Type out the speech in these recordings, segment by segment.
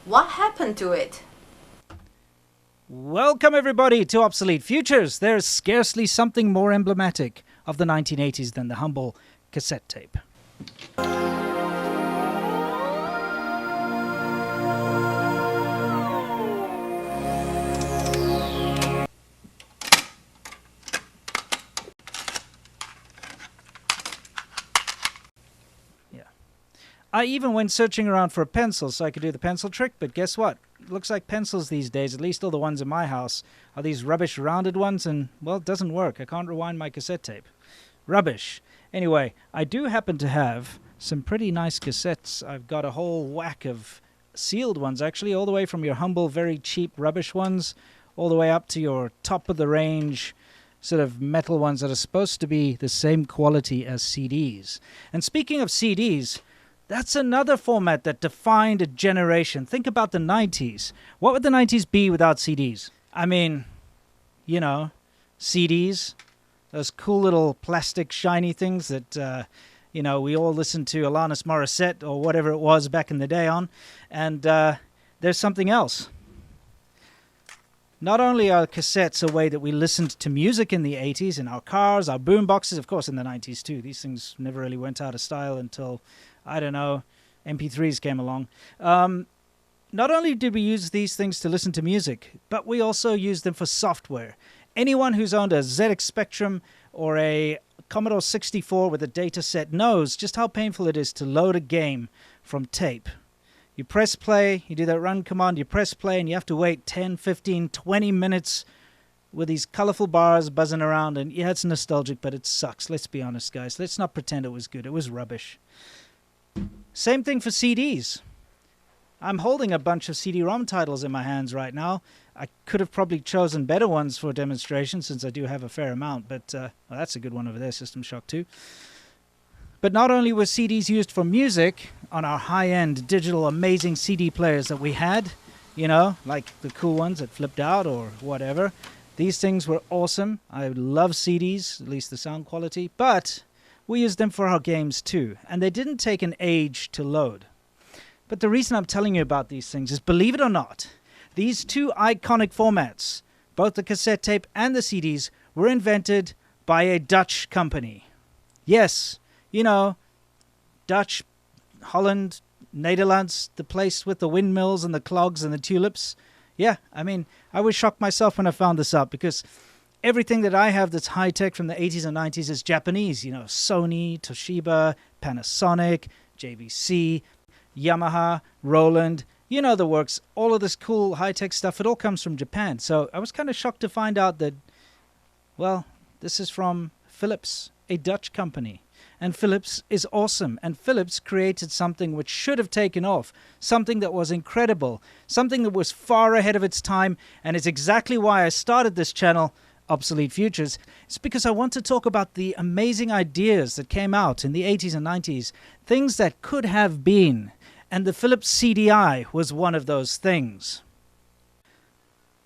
What happened to it? Welcome everybody to Obsolete Futures. There's scarcely something more emblematic of the 1980s than the humble cassette tape. I even went searching around for a pencil so I could do the pencil trick, but guess what? It looks like pencils these days, at least all the ones in my house, are these rubbish rounded ones, and, well, it doesn't work. I can't rewind my cassette tape. Rubbish. Anyway, I do happen to have some pretty nice cassettes. I've got a whole whack of sealed ones, actually, all the way from your humble, very cheap rubbish ones, all the way up to your top-of-the-range sort of metal ones that are supposed to be the same quality as CDs. And speaking of CDs, that's another format that defined a generation. Think about the 90s. What would the 90s be without CDs? I mean, you know, CDs, those cool little plastic shiny things that, you know, we all listened to Alanis Morissette or whatever it was back in the day on. And there's something else. Not only are cassettes a way that we listened to music in the 80s, in our cars, our boom boxes, of course in the 90s too. These things never really went out of style until, I don't know, MP3s came along. Not only did we use these things to listen to music, but we also used them for software. Anyone who's owned a ZX Spectrum or a Commodore 64 with a data set knows just how painful it is to load a game from tape. You press play, you do that run command, you press play, and you have to wait 10, 15, 20 minutes with these colorful bars buzzing around. And yeah, it's nostalgic, but it sucks. Let's be honest, guys. Let's not pretend it was good. It was rubbish. Same thing for CDs. I'm holding a bunch of CD-ROM titles in my hands right now. I could have probably chosen better ones for a demonstration since I do have a fair amount, but well, that's a good one over there, System Shock 2. But not only were CDs used for music on our high-end digital amazing CD players that we had, you know, like the cool ones that flipped out or whatever. These things were awesome. I love CDs, at least the sound quality, but we used them for our games too, and they didn't take an age to load. But the reason I'm telling you about these things is, believe it or not, these two iconic formats, both the cassette tape and the CDs, were invented by a Dutch company. Yes, you know, Dutch, Holland, Netherlands, the place with the windmills and the clogs and the tulips. Yeah, I mean, I was shocked myself when I found this out, because everything that I have that's high-tech from the 80s and 90s is Japanese. You know, Sony, Toshiba, Panasonic, JVC, Yamaha, Roland, you know the works. All of this cool high-tech stuff, it all comes from Japan. So I was kind of shocked to find out that, well, this is from Philips, a Dutch company. And Philips is awesome. And Philips created something which should have taken off, something that was incredible, something that was far ahead of its time, and it's exactly why I started this channel, Obsolete Futures. It's because I want to talk about the amazing ideas that came out in the 80s and 90s, things that could have been, and the Philips CDI was one of those things.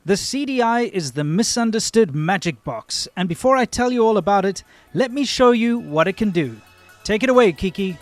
The CDI is the misunderstood magic box, and before I tell you all about it, let me show you what it can do. Take it away, Kiki.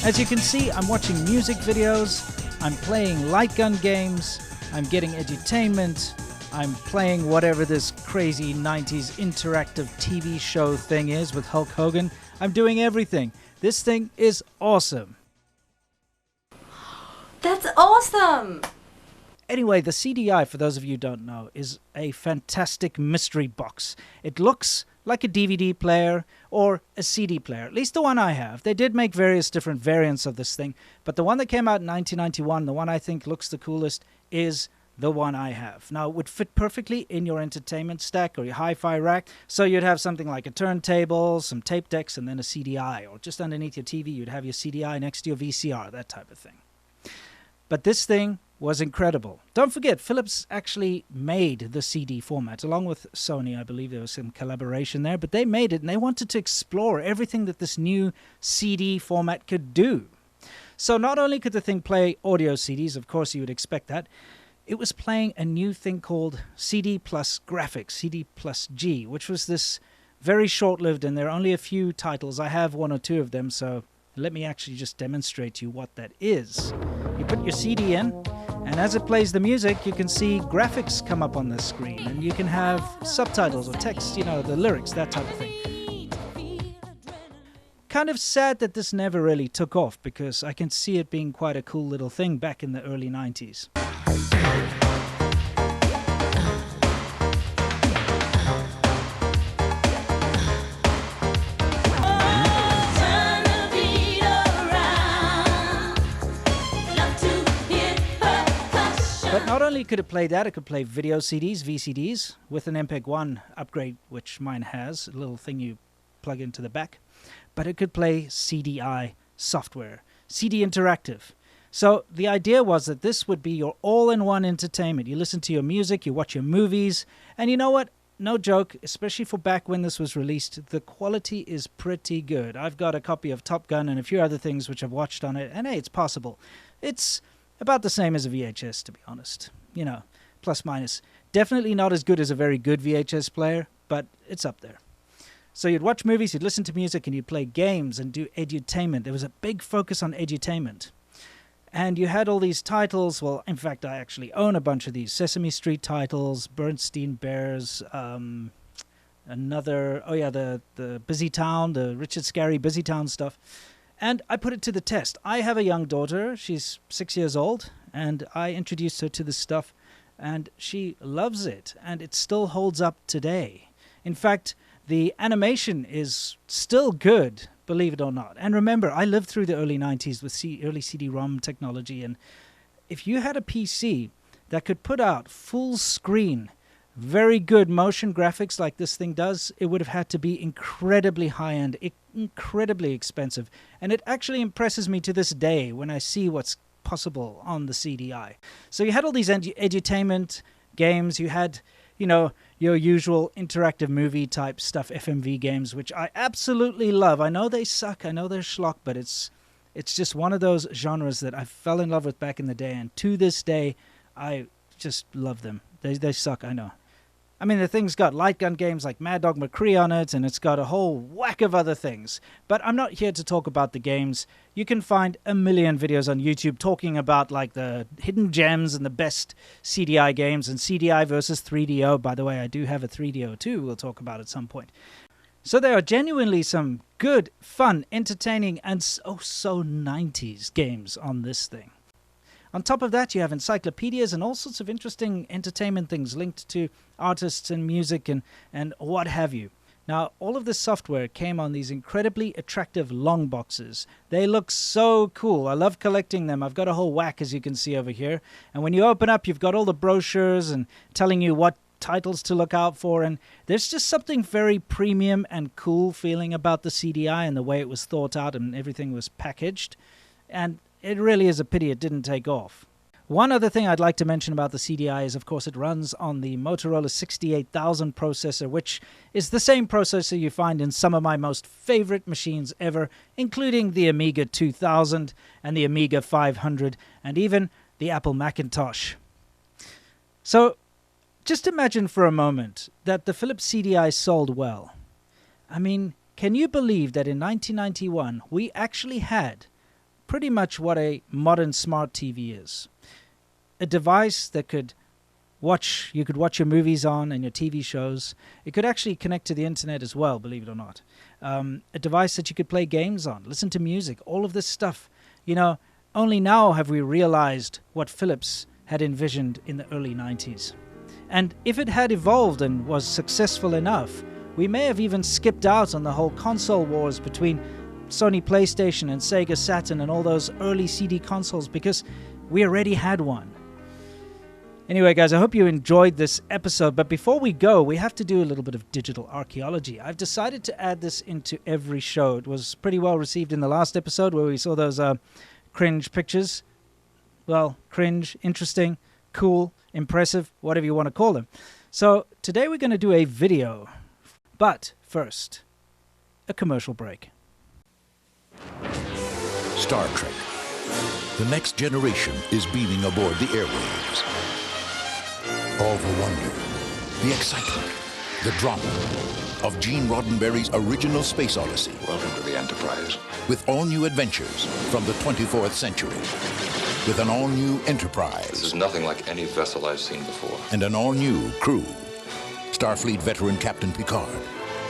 As you can see, I'm watching music videos, I'm playing light gun games, I'm getting edutainment, I'm playing whatever this crazy 90s interactive TV show thing is with Hulk Hogan. I'm doing everything. This thing is awesome. That's awesome! Anyway, the CDI, for those of you who don't know, is a fantastic mystery box. It looks like a DVD player or a CD player, at least the one I have. They did make various different variants of this thing, but the one that came out in 1991, the one I think looks the coolest, is the one I have. Now, it would fit perfectly in your entertainment stack or your hi-fi rack, so you'd have something like a turntable, some tape decks, and then a CDI, or just underneath your TV, you'd have your CDI next to your VCR, that type of thing. But this thing was incredible. Don't forget, Philips actually made the CD format, along with Sony. I believe there was some collaboration there, but they made it, and they wanted to explore everything that this new CD format could do. So not only could the thing play audio CDs, of course you would expect that, it was playing a new thing called CD plus graphics, CD plus G, which was this very short-lived, and there are only a few titles. I have one or two of them, so let me actually just demonstrate to you what that is. You put your CD in, and as it plays the music, you can see graphics come up on the screen, and you can have subtitles or text, you know, the lyrics, that type of thing. Kind of sad that this never really took off, because I can see it being quite a cool little thing back in the early 90s. But not only could it play that, it could play video CDs, VCDs, with an MPEG-1 upgrade, which mine has, a little thing you plug into the back. But it could play CDI software, CD Interactive. So the idea was that this would be your all-in-one entertainment. You listen to your music, you watch your movies, and you know what? No joke, especially for back when this was released, the quality is pretty good. I've got a copy of Top Gun and a few other things which I've watched on it, and hey, it's possible. It's about the same as a VHS, to be honest. You know, plus minus. Definitely not as good as a very good VHS player, but it's up there. So you'd watch movies, you'd listen to music, and you'd play games and do edutainment. There was a big focus on edutainment. And you had all these titles. Well, in fact, I actually own a bunch of these. Sesame Street titles, Bernstein Bears, the Busy Town, the Richard Scarry Busy Town stuff. And I put it to the test. I have a young daughter. She's 6 years old, and I introduced her to this stuff, and she loves it, and it still holds up today. In fact, the animation is still good, believe it or not. And remember, I lived through the early 90s with early CD-ROM technology, and if you had a PC that could put out full screen, very good motion graphics like this thing does, it would have had to be incredibly high-end, incredibly expensive. And it actually impresses me to this day when I see what's possible on the CDI. So you had all these edutainment games, you had, you know, your usual interactive movie type stuff, FMV games, which I absolutely love. I know they suck, I know they're schlock, but it's just one of those genres that I fell in love with back in the day, and to this day, I just love them. They suck, I know. I mean, the thing's got light gun games like Mad Dog McCree on it, and it's got a whole whack of other things. But I'm not here to talk about the games. You can find a million videos on YouTube talking about like the hidden gems and the best CDI games, and CDI versus 3DO. By the way, I do have a 3DO too, we'll talk about at some point. So there are genuinely some good, fun, entertaining, and so 90s games on this thing. On top of that, you have encyclopedias and all sorts of interesting entertainment things linked to artists and music and what have you. Now, all of this software came on these incredibly attractive long boxes. They look so cool. I love collecting them. I've got a whole whack, as you can see over here. And when you open up, you've got all the brochures and telling you what titles to look out for. And there's just something very premium and cool feeling about the CDI and the way it was thought out and everything was packaged. And it really is a pity it didn't take off. One other thing I'd like to mention about the CDI is, of course, it runs on the Motorola 68000 processor, which is the same processor you find in some of my most favorite machines ever, including the Amiga 2000 and the Amiga 500, and even the Apple Macintosh. So, just imagine for a moment that the Philips CDI sold well. I mean, can you believe that in 1991 we actually had pretty much what a modern smart TV is? A device that you could watch your movies on and your TV shows. It could actually connect to the internet as well, believe it or not. A device that you could play games on, listen to music, all of this stuff. You know, only now have we realized what Philips had envisioned in the early 90s. And if it had evolved and was successful enough, we may have even skipped out on the whole console wars between Sony PlayStation and Sega Saturn and all those early CD consoles, because we already had one. Anyway, guys, I hope you enjoyed this episode, but before we go, we have to do a little bit of digital archaeology. I've decided to add this into every show. It was pretty well received in the last episode where we saw those cringe pictures. Well, cringe, interesting, cool, impressive, whatever you want to call them. So today we're going to do a video, but first, a commercial break. Star Trek. The next generation is beaming aboard the airwaves. All the wonder, the excitement, the drama of Gene Roddenberry's original Space Odyssey. Welcome to the Enterprise. With all-new adventures from the 24th century. With an all-new Enterprise. This is nothing like any vessel I've seen before. And an all-new crew. Starfleet veteran Captain Picard,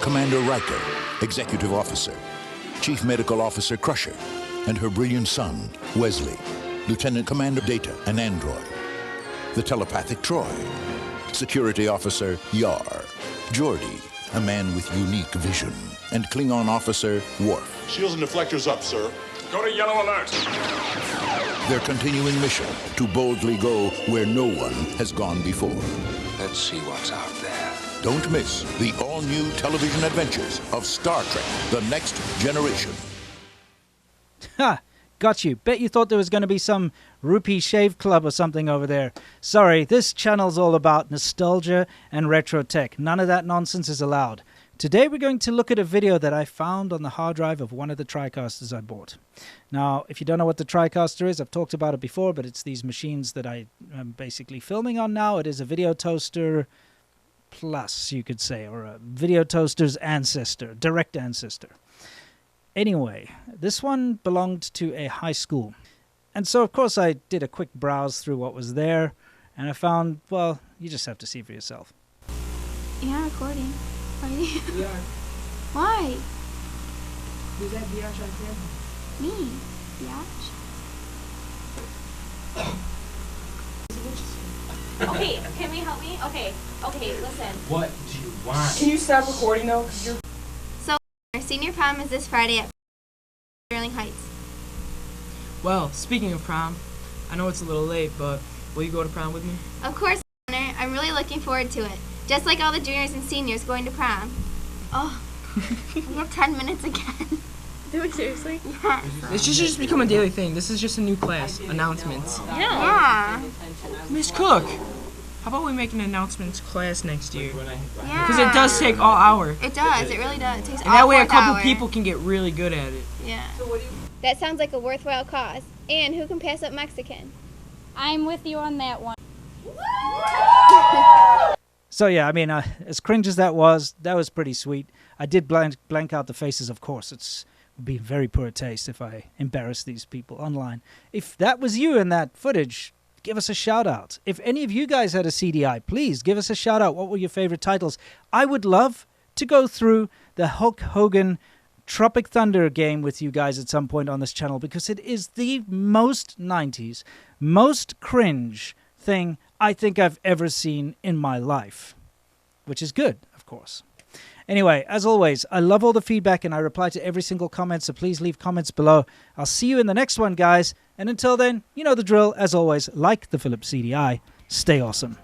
Commander Riker, Executive Officer, Chief Medical Officer Crusher, and her brilliant son, Wesley, Lieutenant Commander Data, an android. The telepathic Troy, Security Officer Yar, Geordi, a man with unique vision, and Klingon Officer Worf. Shields and deflectors up, sir. Go to yellow alert. Their continuing mission to boldly go where no one has gone before. Let's see what's out there. Don't miss the all-new television adventures of Star Trek, The Next Generation. Ha! Got you. Bet you thought there was going to be some rupee shave club or something over there. Sorry, this channel's all about nostalgia and retro tech. None of that nonsense is allowed. Today we're going to look at a video that I found on the hard drive of one of the TriCasters I bought. Now, if you don't know what the TriCaster is, I've talked about it before, but it's these machines that I am basically filming on now. It is a video toaster plus, you could say, or a video toaster's ancestor, direct ancestor. Anyway, this one belonged to a high school. And so, of course, I did a quick browse through what was there, and I found, well, you just have to see for yourself. You're not recording, are you? We are. Why? Who's that Biatch right there? Me. Biatch? Okay, can we help me? Okay, listen. What do you want? Can you stop recording though? 'Cause you're... So, our senior prom is this Friday at Sterling Heights. Well, speaking of prom, I know it's a little late, but will you go to prom with me? Of course, Honor. I'm really looking forward to it. Just like all the juniors and seniors going to prom. Oh, we have 10 minutes again. Do we seriously? Yes. This should just become a daily thing. This is just a new class. Announcements. Yeah. Miss Cook, how about we make an announcements class next year? Yeah. Because it does take all hour. It does. It really does. It takes And all that way a 4th couple hour. people can get really good at it. Yeah. That sounds like a worthwhile cause. And who can pass up Mexican? I'm with you on that one. So yeah, I mean, as cringe as that was pretty sweet. I did blank out the faces, of course. It would be very poor taste if I embarrassed these people online. If that was you in that footage, give us a shout out. If any of you guys had a CDI, please give us a shout out. What were your favorite titles? I would love to go through the Hulk Hogan Tropic Thunder game with you guys at some point on this channel, because it is the most 90s, most cringe thing I think I've ever seen in my life, which is good, of course. Anyway, as always, I love all the feedback and I reply to every single comment, so please leave comments below. I'll see you in the next one, guys. And until then, you know the drill. As always, like the Philips CDI, stay awesome.